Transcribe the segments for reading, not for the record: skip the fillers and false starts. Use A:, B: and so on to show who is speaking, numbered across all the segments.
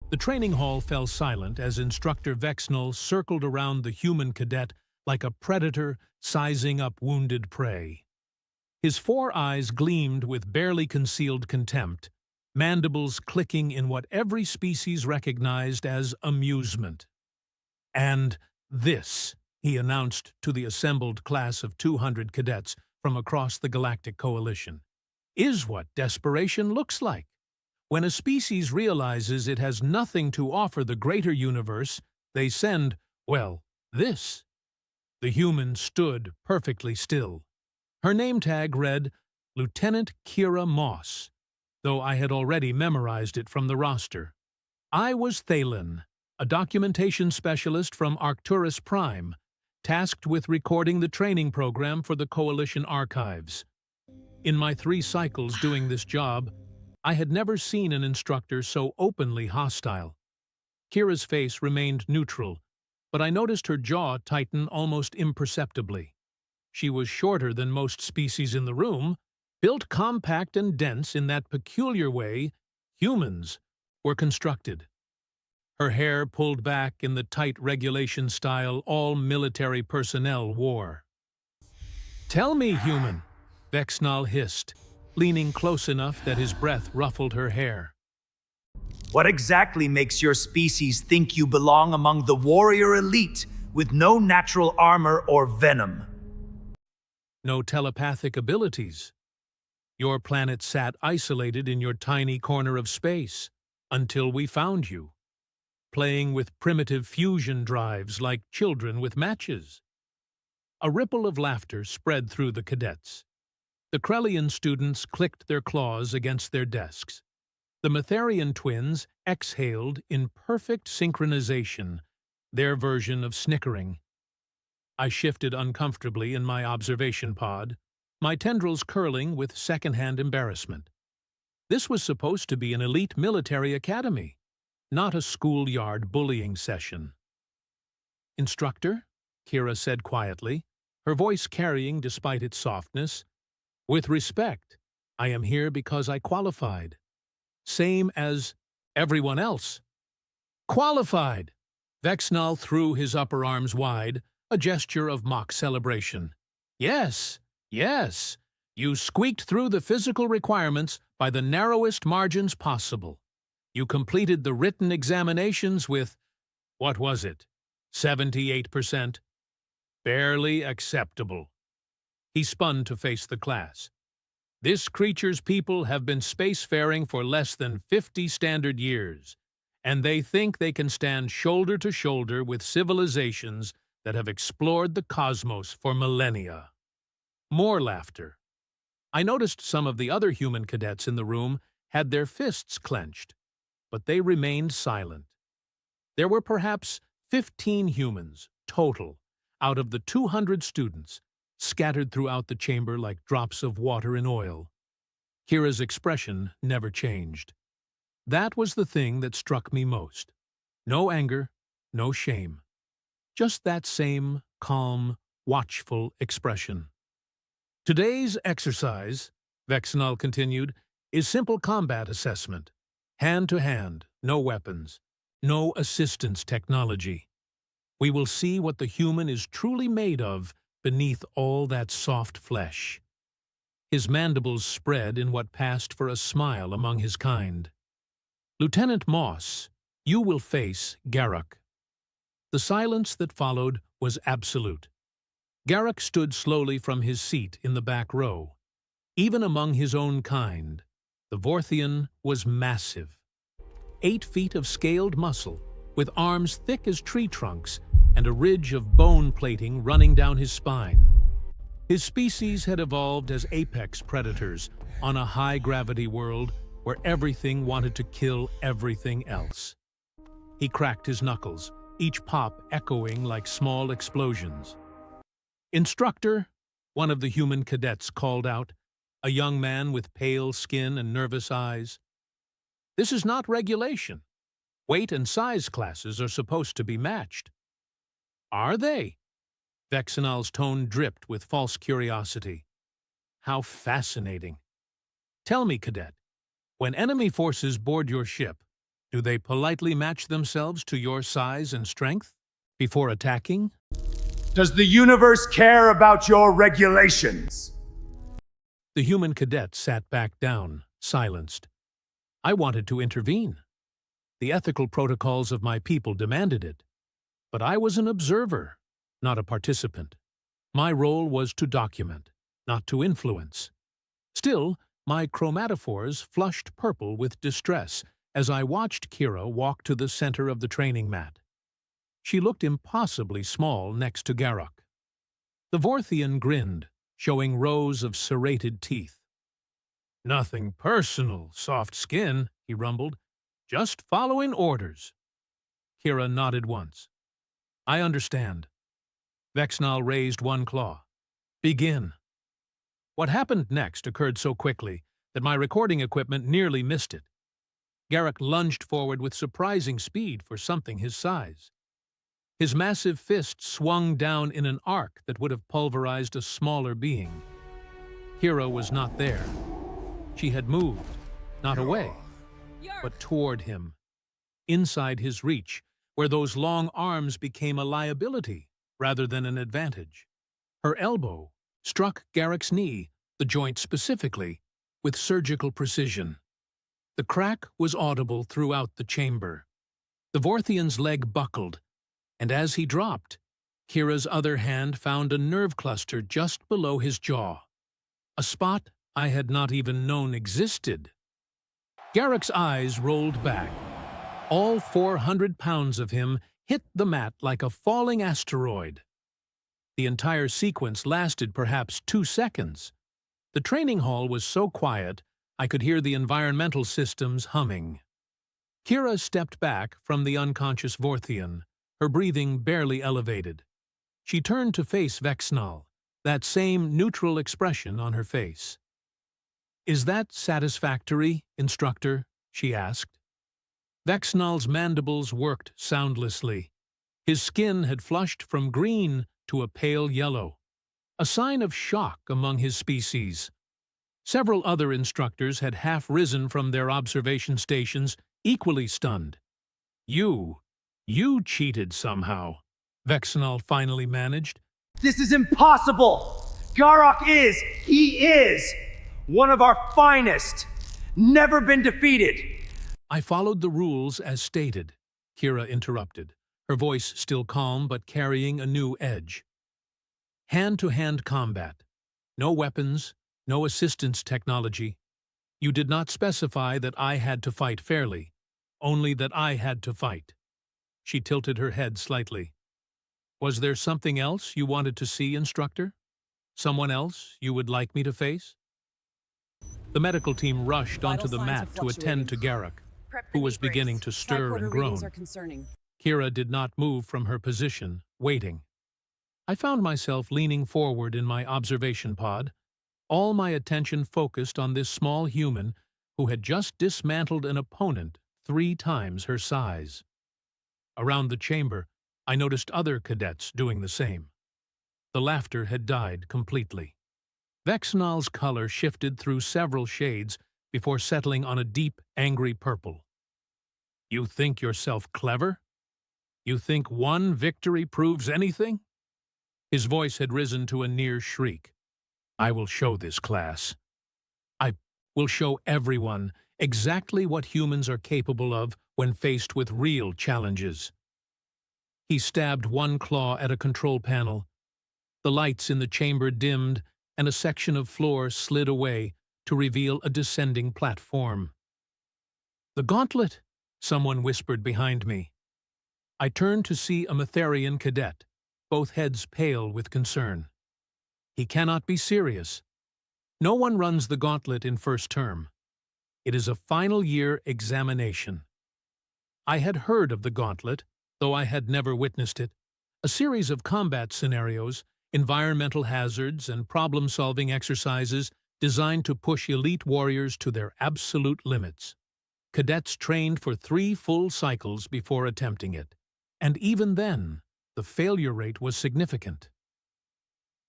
A: The training hall fell silent as Instructor Vexnall circled around the human cadet like a predator sizing up wounded prey. His four eyes gleamed with barely concealed contempt, mandibles clicking in what every species recognized as amusement. "And this," he announced to the assembled class of 200 cadets from across the Galactic Coalition, "is what desperation looks like. When a species realizes it has nothing to offer the greater universe, they send, well, this." The human stood perfectly still. Her name tag read Lieutenant Kira Moss, though I had already memorized it from the roster. I was Thalen, a documentation specialist from Arcturus Prime, tasked with recording the training program for the Coalition archives. In my 3 cycles doing this job, I had never seen an instructor so openly hostile. Kira's face remained neutral, but I noticed her jaw tighten almost imperceptibly. She was shorter than most species in the room, built compact and dense in that peculiar way humans were constructed. Her hair pulled back in the tight regulation style all military personnel wore. "Tell me, human," Vexnall hissed, leaning close enough that his breath ruffled her hair.
B: What exactly makes your species think you belong among the warrior elite with no natural armor or venom?
A: No telepathic abilities. Your planet sat isolated in your tiny corner of space until we found you, playing with primitive fusion drives like children with matches. A ripple of laughter spread through the cadets. The Krellian students clicked their claws against their desks. The Matharian twins exhaled in perfect synchronization, their version of snickering. I shifted uncomfortably in my observation pod, my tendrils curling with secondhand embarrassment. This was supposed to be an elite military academy, not a schoolyard bullying session. "Instructor," Kira said quietly, her voice carrying despite its softness, "with respect, I am here because I qualified. Same as everyone else." "Qualified!" Vexnall threw his upper arms wide, a gesture of mock celebration. "Yes, yes, you squeaked through the physical requirements by the narrowest margins possible. You completed the written examinations with, what was it, 78%? Barely acceptable." He spun to face the class. "This creature's people have been spacefaring for less than 50 standard years, and they think they can stand shoulder to shoulder with civilizations that have explored the cosmos for millennia." More laughter. I noticed some of the other human cadets in the room had their fists clenched, but they remained silent. There were perhaps 15 humans, total, out of the 200 students, scattered throughout the chamber like drops of water in oil. Kira's expression never changed. That was the thing that struck me most. No anger, no shame. Just that same calm, watchful expression. "Today's exercise," Vexnall continued, "is simple combat assessment. Hand to hand, no weapons, no assistance technology. We will see what the human is truly made of beneath all that soft flesh." His mandibles spread in what passed for a smile among his kind. "Lieutenant Moss, you will face Garak." The silence that followed was absolute. Garak stood slowly from his seat in the back row. Even among his own kind, the Vorthian was massive. 8 feet of scaled muscle, with arms thick as tree trunks and a ridge of bone plating running down his spine. His species had evolved as apex predators on a high-gravity world where everything wanted to kill everything else. He cracked his knuckles, each pop echoing like small explosions. "Instructor," one of the human cadets called out, a young man with pale skin and nervous eyes. "This is not regulation. Weight and size classes are supposed to be matched." "Are they?" Vexnall's tone dripped with false curiosity. "How fascinating. Tell me, cadet, when enemy forces board your ship, Do they politely match themselves to your size and strength before attacking?
B: Does the universe care about your regulations?
A: The human cadet sat back down, silenced. I wanted to intervene. The ethical protocols of my people demanded it. But I was an observer, not a participant. My role was to document, not to influence. Still, my chromatophores flushed purple with distress as I watched Kira walk to the center of the training mat. She looked impossibly small next to Garruk. The Vorthian grinned, showing rows of serrated teeth. "Nothing personal, soft skin," he rumbled. "Just following orders." Kira nodded once. "I understand." Vexnal raised one claw. "Begin." What happened next occurred so quickly that my recording equipment nearly missed it. Garruk lunged forward with surprising speed for something his size. His massive fist swung down in an arc that would have pulverized a smaller being. Kira was not there. She had moved, not away, but toward him, inside his reach, where those long arms became a liability rather than an advantage. Her elbow struck Garrick's knee, the joint specifically, with surgical precision. The crack was audible throughout the chamber. The Vorthian's leg buckled, and as he dropped, Kira's other hand found a nerve cluster just below his jaw, a spot I had not even known existed. Garrick's eyes rolled back. All 400 pounds of him hit the mat like a falling asteroid. The entire sequence lasted perhaps 2 seconds. The training hall was so quiet, I could hear the environmental systems humming. Kira stepped back from the unconscious Vorthian, her breathing barely elevated. She turned to face Vexnal, that same neutral expression on her face. "Is that satisfactory, Instructor?" she asked. Vexnal's mandibles worked soundlessly. His skin had flushed from green to a pale yellow, a sign of shock among his species. Several other instructors had half risen from their observation stations, equally stunned. You cheated somehow," Vexnal finally managed.
B: This is impossible! He is one of our finest, never been defeated.
A: "I followed the rules as stated," Kira interrupted, her voice still calm but carrying a new edge. "Hand-to-hand combat. No weapons, no assistance technology. You did not specify that I had to fight fairly, only that I had to fight." She tilted her head slightly. "Was there something else you wanted to see, Instructor? Someone else you would like me to face?" The medical team rushed onto the mat to attend to Garruk, who was beginning to stir and groan. Kira did not move from her position, waiting. I found myself leaning forward in my observation pod, all my attention focused on this small human who had just dismantled an opponent 3 times her size. Around the chamber, I noticed other cadets doing the same. The laughter had died completely. Vexnal's color shifted through several shades before settling on a deep, angry purple. "You think yourself clever? You think one victory proves anything?" His voice had risen to a near shriek. "I will show this class. I will show everyone exactly what humans are capable of when faced with real challenges." He stabbed one claw at a control panel. The lights in the chamber dimmed, and a section of floor slid away to reveal a descending platform. "The gauntlet!" someone whispered behind me. I turned to see a Matharian cadet, both heads pale with concern. He cannot be serious. No one runs the gauntlet in first term. It is a final-year examination. I had heard of the gauntlet, though I had never witnessed it, a series of combat scenarios, environmental hazards, and problem-solving exercises designed to push elite warriors to their absolute limits. Cadets trained for 3 full cycles before attempting it, and even then, the failure rate was significant.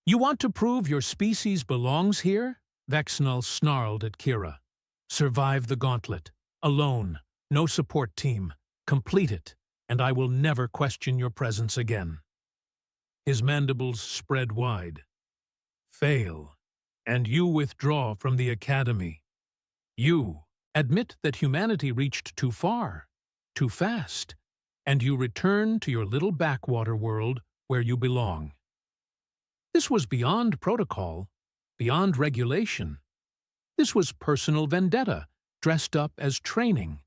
A: "You want to prove your species belongs here?" Vexnal snarled at Kira. "Survive the gauntlet, alone, No support team. Complete it, and I will never question your presence again. His mandibles spread wide. Fail, and you withdraw from the academy. You admit that humanity reached too far, too fast, and you return to your little backwater world where you belong. This was beyond protocol, beyond regulation. This was personal vendetta, dressed up as training.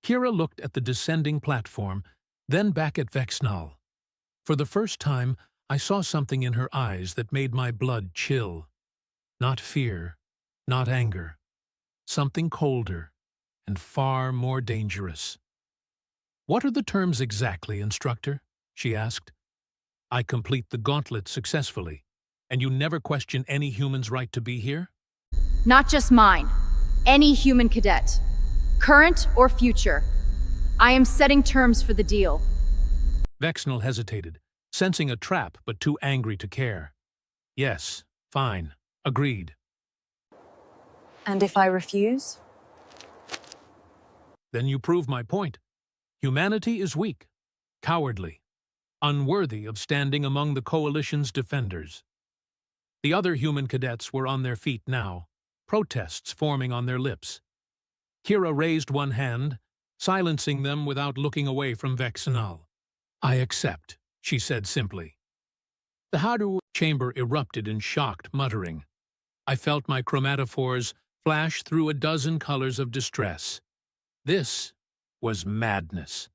A: Kira looked at the descending platform, then back at Vexnal. For the first time, I saw something in her eyes that made my blood chill. Not fear, not anger. Something colder and far more dangerous. "What are the terms exactly, Instructor?" she asked. "I complete the gauntlet successfully, and you never question any human's right to be here?"
C: Not just mine. Any human cadet. Current or future. I am setting terms for the deal.
A: Vexnal hesitated, sensing a trap but too angry to care. "Yes, fine. Agreed."
D: And if I refuse?
A: "Then you prove my point. Humanity is weak, cowardly, unworthy of standing among the Coalition's defenders." The other human cadets were on their feet now, protests forming on their lips. Kira raised one hand, silencing them without looking away from Vexnal. "I accept," she said simply. The Haru chamber erupted in shocked muttering. I felt my chromatophores flash through a dozen colors of distress. This was madness.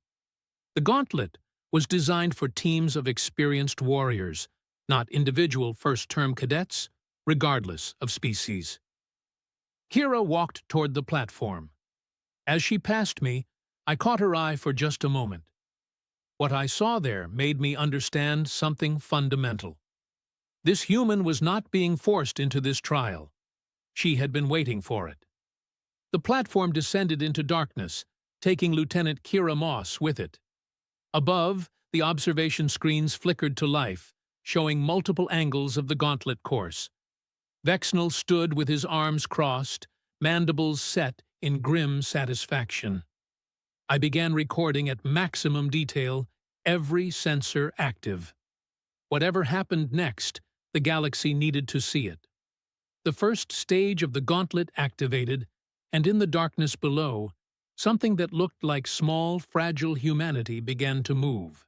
A: The gauntlet was designed for teams of experienced warriors, not individual first-term cadets, regardless of species. Kira walked toward the platform. As she passed me, I caught her eye for just a moment. What I saw there made me understand something fundamental. This human was not being forced into this trial. She had been waiting for it. The platform descended into darkness, taking Lieutenant Kira Moss with it. Above, the observation screens flickered to life, showing multiple angles of the gauntlet course. Vexnal stood with his arms crossed, mandibles set in grim satisfaction. I began recording at maximum detail, every sensor active. Whatever happened next, the galaxy needed to see it. The first stage of the gauntlet activated, and in the darkness below, something that looked like small, fragile humanity began to move.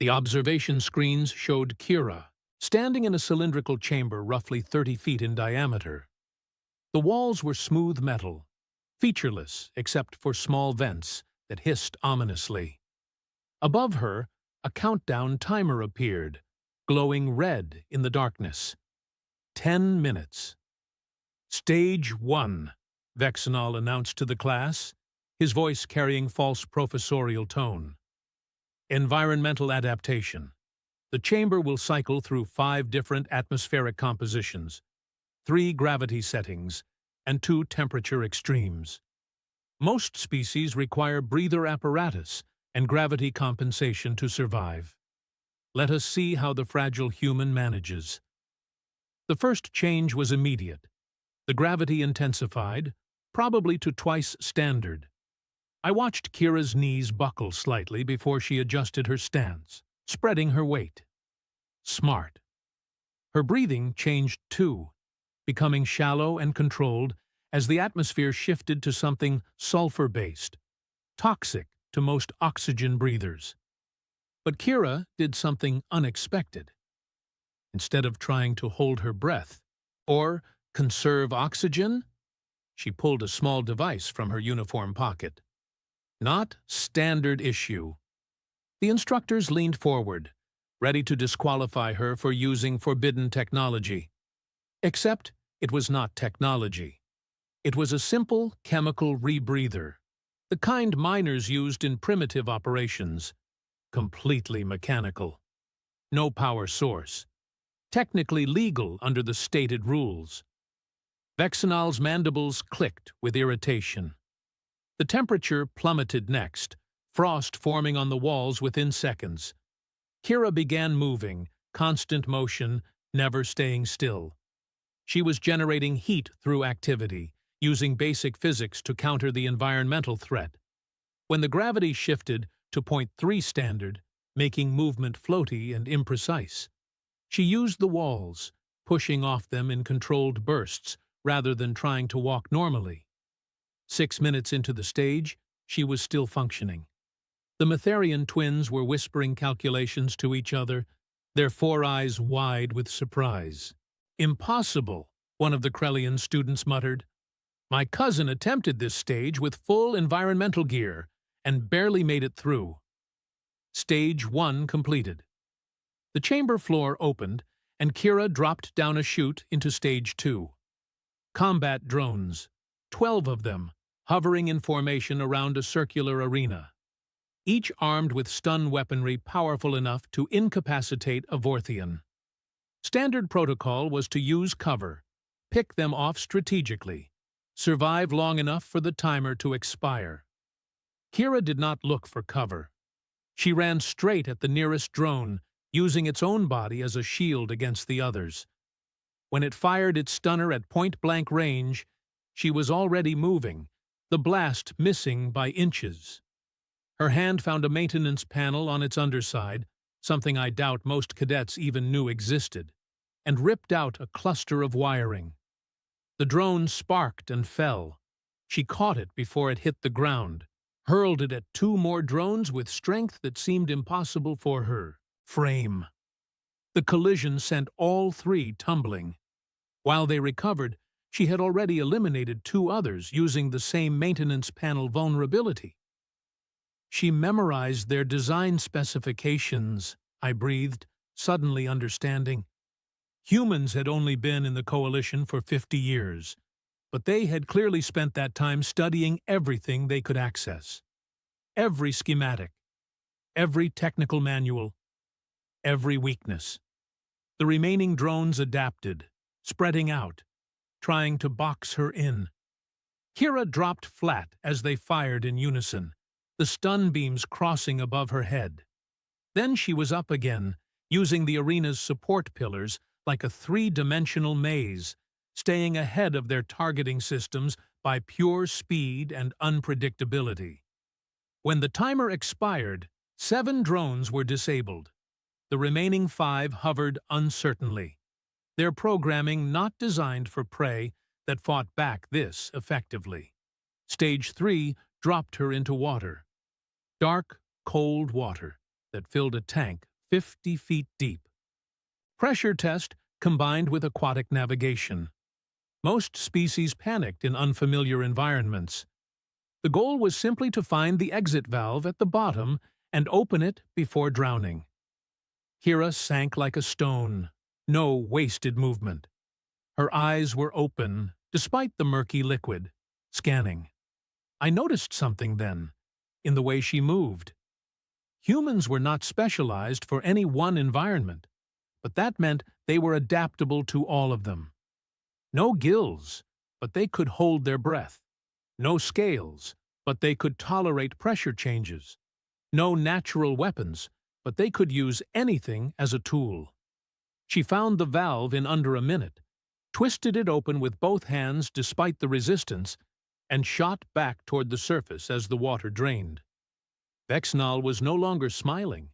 A: The observation screens showed Kira, standing in a cylindrical chamber roughly 30 feet in diameter. The walls were smooth metal, featureless except for small vents that hissed ominously. Above her, a countdown timer appeared, glowing red in the darkness. 10 minutes. "Stage 1, Vexnal announced to the class, his voice carrying false professorial tone. "Environmental adaptation. The chamber will cycle through 5 different atmospheric compositions, 3 gravity settings, and 2 temperature extremes. Most species require breather apparatus and gravity compensation to survive. Let us see how the fragile human manages." The first change was immediate. The gravity intensified, probably to twice standard. I watched Kira's knees buckle slightly before she adjusted her stance, spreading her weight. Smart. Her breathing changed too, becoming shallow and controlled as the atmosphere shifted to something sulfur-based, toxic to most oxygen breathers. But Kira did something unexpected. Instead of trying to hold her breath or conserve oxygen, she pulled a small device from her uniform pocket. Not standard issue. The instructors leaned forward, ready to disqualify her for using forbidden technology. Except it was not technology. It was a simple chemical rebreather, the kind miners used in primitive operations. Completely mechanical. No power source. Technically legal under the stated rules. Vexnal's mandibles clicked with irritation. The temperature plummeted next, frost forming on the walls within seconds. Kira began moving, constant motion, never staying still. She was generating heat through activity, using basic physics to counter the environmental threat. When the gravity shifted to point 3 standard, making movement floaty and imprecise, she used the walls, pushing off them in controlled bursts rather than trying to walk normally. 6 minutes into the stage, she was still functioning. The Matherian twins were whispering calculations to each other, their 4 eyes wide with surprise. "Impossible," one of the Krellian students muttered. "My cousin attempted this stage with full environmental gear and barely made it through." Stage 1 completed. The chamber floor opened, and Kira dropped down a chute into Stage 2. Combat drones, 12 of them, hovering in formation around a circular arena, each armed with stun weaponry powerful enough to incapacitate a Vorthian. Standard protocol was to use cover, pick them off strategically, survive long enough for the timer to expire. Kira did not look for cover. She ran straight at the nearest drone, using its own body as a shield against the others. When it fired its stunner at point-blank range, she was already moving, the blast missing by inches. Her hand found a maintenance panel on its underside, something I doubt most cadets even knew existed, and ripped out a cluster of wiring. The drone sparked and fell. She caught it before it hit the ground, hurled it at 2 more drones with strength that seemed impossible for her frame. The collision sent all 3 tumbling. While they recovered, she had already eliminated 2 others using the same maintenance panel vulnerability. She memorized their design specifications, I breathed, suddenly understanding. Humans had only been in the Coalition for 50 years, but they had clearly spent that time studying everything they could access. Every schematic, every technical manual, every weakness. The remaining drones adapted, spreading out, trying to box her in. Kira dropped flat as they fired in unison, the stun beams crossing above her head. Then she was up again, using the arena's support pillars like a 3-dimensional maze, staying ahead of their targeting systems by pure speed and unpredictability. When the timer expired, 7 drones were disabled. The remaining 5 hovered uncertainly, their programming not designed for prey that fought back this effectively. Stage 3 dropped her into water. Dark, cold water that filled a tank 50 feet deep. Pressure test combined with aquatic navigation. Most species panicked in unfamiliar environments. The goal was simply to find the exit valve at the bottom and open it before drowning. Kira sank like a stone, no wasted movement. Her eyes were open, despite the murky liquid, scanning. I noticed something then, in the way she moved. Humans were not specialized for any one environment, but that meant they were adaptable to all of them. No gills, but they could hold their breath. No scales, but they could tolerate pressure changes. No natural weapons, but they could use anything as a tool. She found the valve in under a minute, twisted it open with both hands despite the resistance, and shot back toward the surface as the water drained. Vexnal was no longer smiling.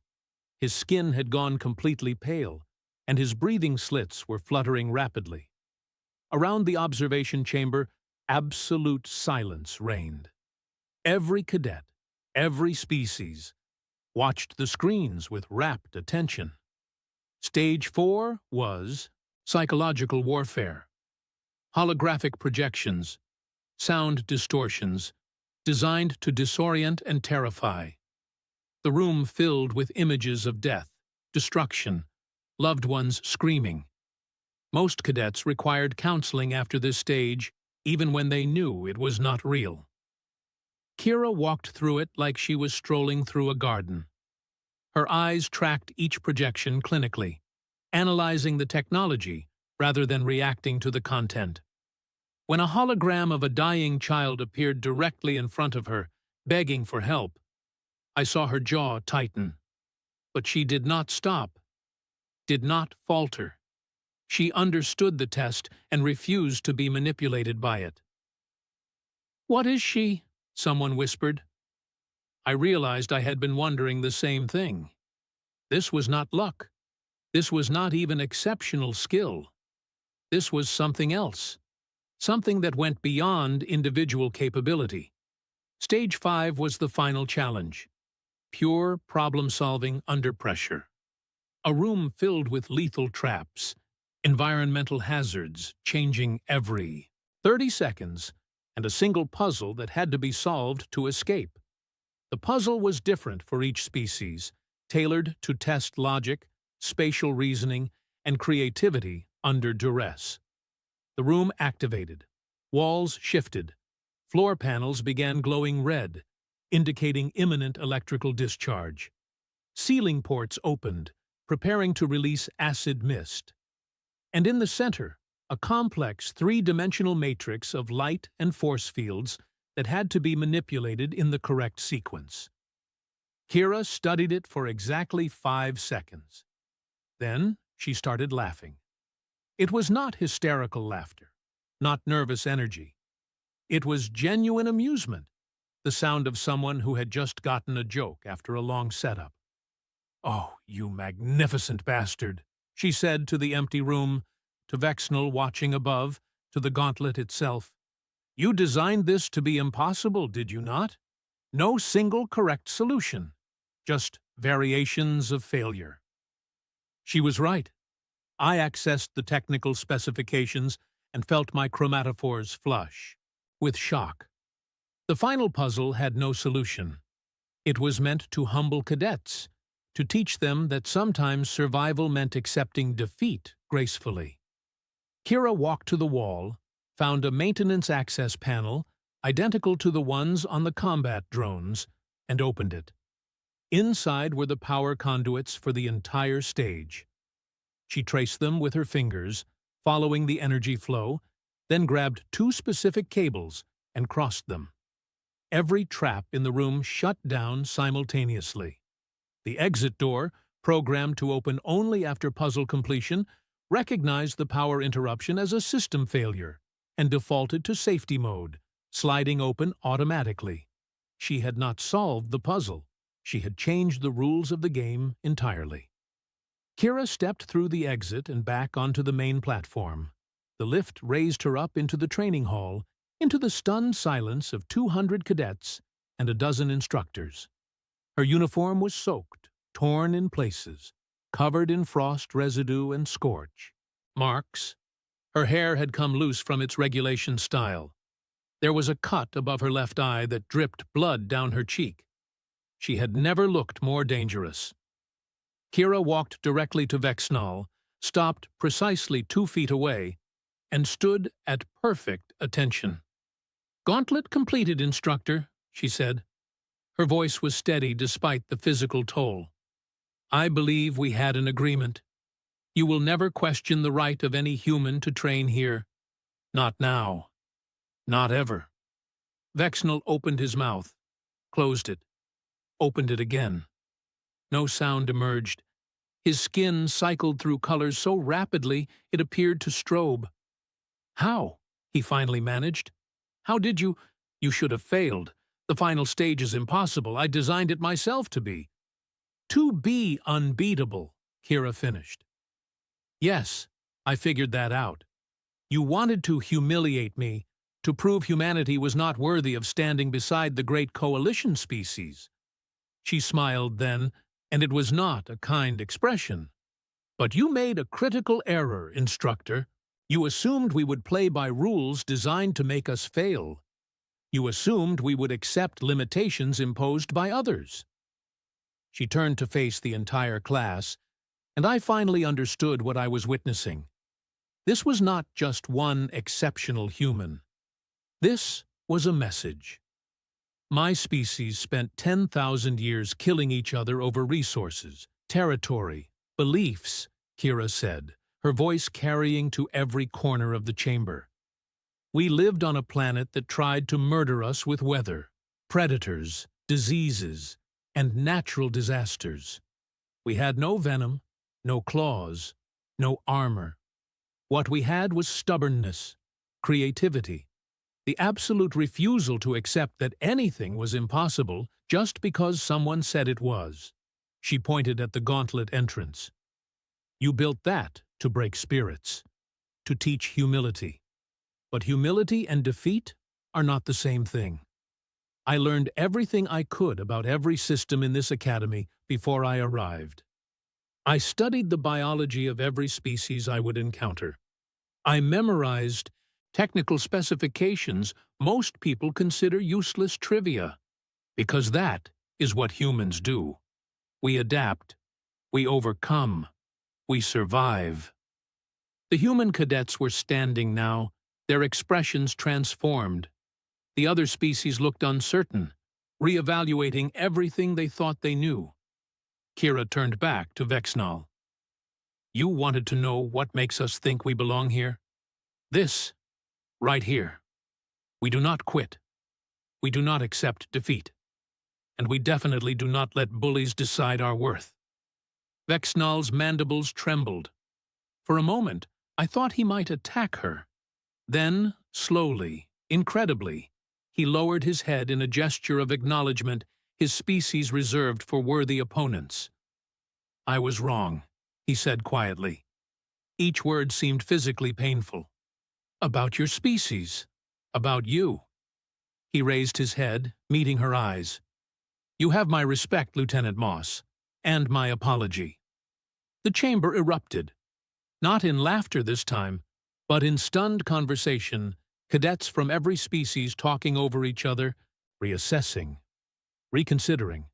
A: His skin had gone completely pale, and his breathing slits were fluttering rapidly. Around the observation chamber, absolute silence reigned. Every cadet, every species, watched the screens with rapt attention. Stage 4 was psychological warfare. Holographic projections, sound distortions, designed to disorient and terrify. The room filled with images of death, destruction, loved ones screaming. Most cadets required counseling after this stage, even when they knew it was not real. Kira walked through it like she was strolling through a garden. Her eyes tracked each projection clinically, analyzing the technology rather than reacting to the content. When a hologram of a dying child appeared directly in front of her, begging for help, I saw her jaw tighten. But she did not stop, did not falter. She understood the test and refused to be manipulated by it. "What is she?" someone whispered. I realized I had been wondering the same thing. This was not luck. This was not even exceptional skill. This was something else. Something that went beyond individual capability. Stage 5 was the final challenge. Pure problem-solving under pressure. A room filled with lethal traps, environmental hazards changing every 30 seconds, and a single puzzle that had to be solved to escape. The puzzle was different for each species, tailored to test logic, spatial reasoning, and creativity under duress. The room activated. Walls shifted. Floor panels began glowing red, indicating imminent electrical discharge. Ceiling ports opened, preparing to release acid mist. And in the center, a complex three-dimensional matrix of light and force fields that had to be manipulated in the correct sequence. Kira studied it for exactly 5 seconds. Then she started laughing. It was not hysterical laughter, not nervous energy. It was genuine amusement, the sound of someone who had just gotten a joke after a long setup. "Oh, you magnificent bastard," she said to the empty room, to Vexnal watching above, to the gauntlet itself. "You designed this to be impossible, did you not? No single correct solution, just variations of failure." She was right. I accessed the technical specifications and felt my chromatophores flush, with shock. The final puzzle had no solution. It was meant to humble cadets, to teach them that sometimes survival meant accepting defeat gracefully. Kira walked to the wall, found a maintenance access panel identical to the ones on the combat drones, and opened it. Inside were the power conduits for the entire stage. She traced them with her fingers, following the energy flow, then grabbed 2 specific cables and crossed them. Every trap in the room shut down simultaneously. The exit door, programmed to open only after puzzle completion, recognized the power interruption as a system failure and defaulted to safety mode, sliding open automatically. She had not solved the puzzle. She had changed the rules of the game entirely. Kira stepped through the exit and back onto the main platform. The lift raised her up into the training hall, into the stunned silence of 200 cadets and a dozen instructors. Her uniform was soaked, torn in places, covered in frost residue and scorch. Marks. Her hair had come loose from its regulation style. There was a cut above her left eye that dripped blood down her cheek. She had never looked more dangerous. Kira walked directly to Vexnal, stopped precisely 2 feet away, and stood at perfect attention. "Gauntlet completed, instructor," she said. Her voice was steady despite the physical toll. "I believe we had an agreement. You will never question the right of any human to train here. Not now. Not ever." Vexnal opened his mouth, closed it, opened it again. No sound emerged. His skin cycled through colors so rapidly it appeared to strobe. "How?" he finally managed. "How did you— You should have failed. The final stage is impossible. I designed it myself to be." "To be unbeatable," Kira finished. "Yes, I figured that out. You wanted to humiliate me, to prove humanity was not worthy of standing beside the great coalition species." She smiled then, and it was not a kind expression. "But you made a critical error, instructor. You assumed we would play by rules designed to make us fail. You assumed we would accept limitations imposed by others." She turned to face the entire class, and I finally understood what I was witnessing. This was not just one exceptional human. This was a message. My species spent 10,000 years killing each other over resources, territory, beliefs, Kira said, her voice carrying to every corner of the chamber. We lived on a planet that tried to murder us with weather, predators, diseases, and natural disasters. We had no venom, no claws, no armor. What we had was stubbornness, creativity, the absolute refusal to accept that anything was impossible just because someone said it was. She pointed at the gauntlet entrance. You built that to break spirits, to teach humility. But humility and defeat are not the same thing. I learned everything I could about every system in this academy before I arrived. I studied the biology of every species I would encounter. I memorized technical specifications most people consider useless trivia, because that is what humans do. We adapt, we overcome, we survive. The human cadets were standing now, their expressions transformed. The other species looked uncertain, reevaluating everything they thought they knew. Kira turned back to Vexnal. You wanted to know what makes us think we belong here? This, right here. We do not quit. We do not accept defeat. And we definitely do not let bullies decide our worth. Vexnal's mandibles trembled. For a moment, I thought he might attack her. Then, slowly, incredibly, he lowered his head in a gesture of acknowledgement his species reserved for worthy opponents. I was wrong, he said quietly. Each word seemed physically painful. About your species. About you. He raised his head, meeting her eyes. You have my respect, Lieutenant Moss, and my apology. The chamber erupted. Not in laughter this time, but in stunned conversation, cadets from every species talking over each other, reassessing, reconsidering.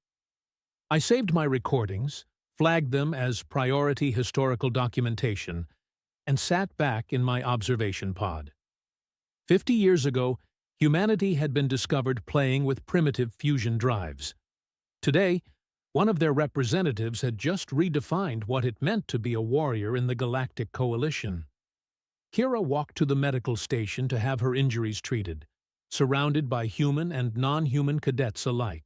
A: I saved my recordings, flagged them as priority historical documentation, and sat back in my observation pod. 50 years ago, humanity had been discovered playing with primitive fusion drives. Today, one of their representatives had just redefined what it meant to be a warrior in the Galactic Coalition. Kira walked to the medical station to have her injuries treated, surrounded by human and non-human cadets alike,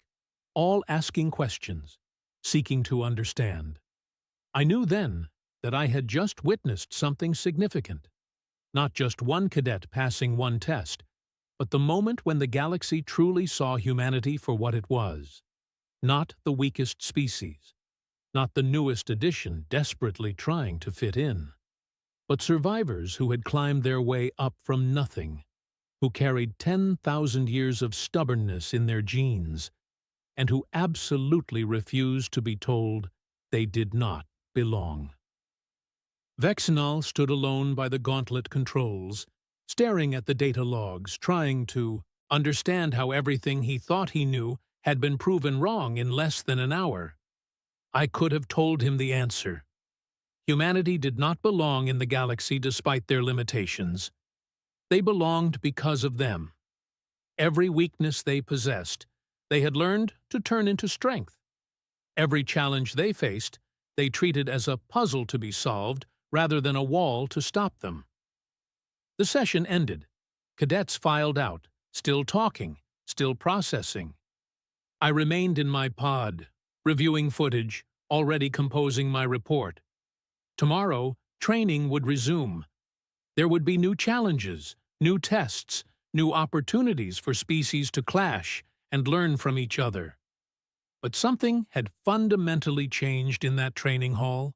A: all asking questions, seeking to understand. I knew then that I had just witnessed something significant. Not just one cadet passing one test, but the moment when the galaxy truly saw humanity for what it was. Not the weakest species, not the newest addition desperately trying to fit in, but survivors who had climbed their way up from nothing, who carried 10,000 years of stubbornness in their genes, and who absolutely refused to be told they did not belong. Vexnal stood alone by the gauntlet controls, staring at the data logs, trying to understand how everything he thought he knew had been proven wrong in less than an hour. I could have told him the answer. Humanity did not belong in the galaxy despite their limitations. They belonged because of them. Every weakness they possessed, they had learned to turn into strength. Every challenge they faced, they treated as a puzzle to be solved rather than a wall to stop them. The session ended. Cadets filed out, still talking, still processing. I remained in my pod, reviewing footage, already composing my report. Tomorrow, training would resume. There would be new challenges, new tests, new opportunities for species to clash and learn from each other. But something had fundamentally changed in that training hall.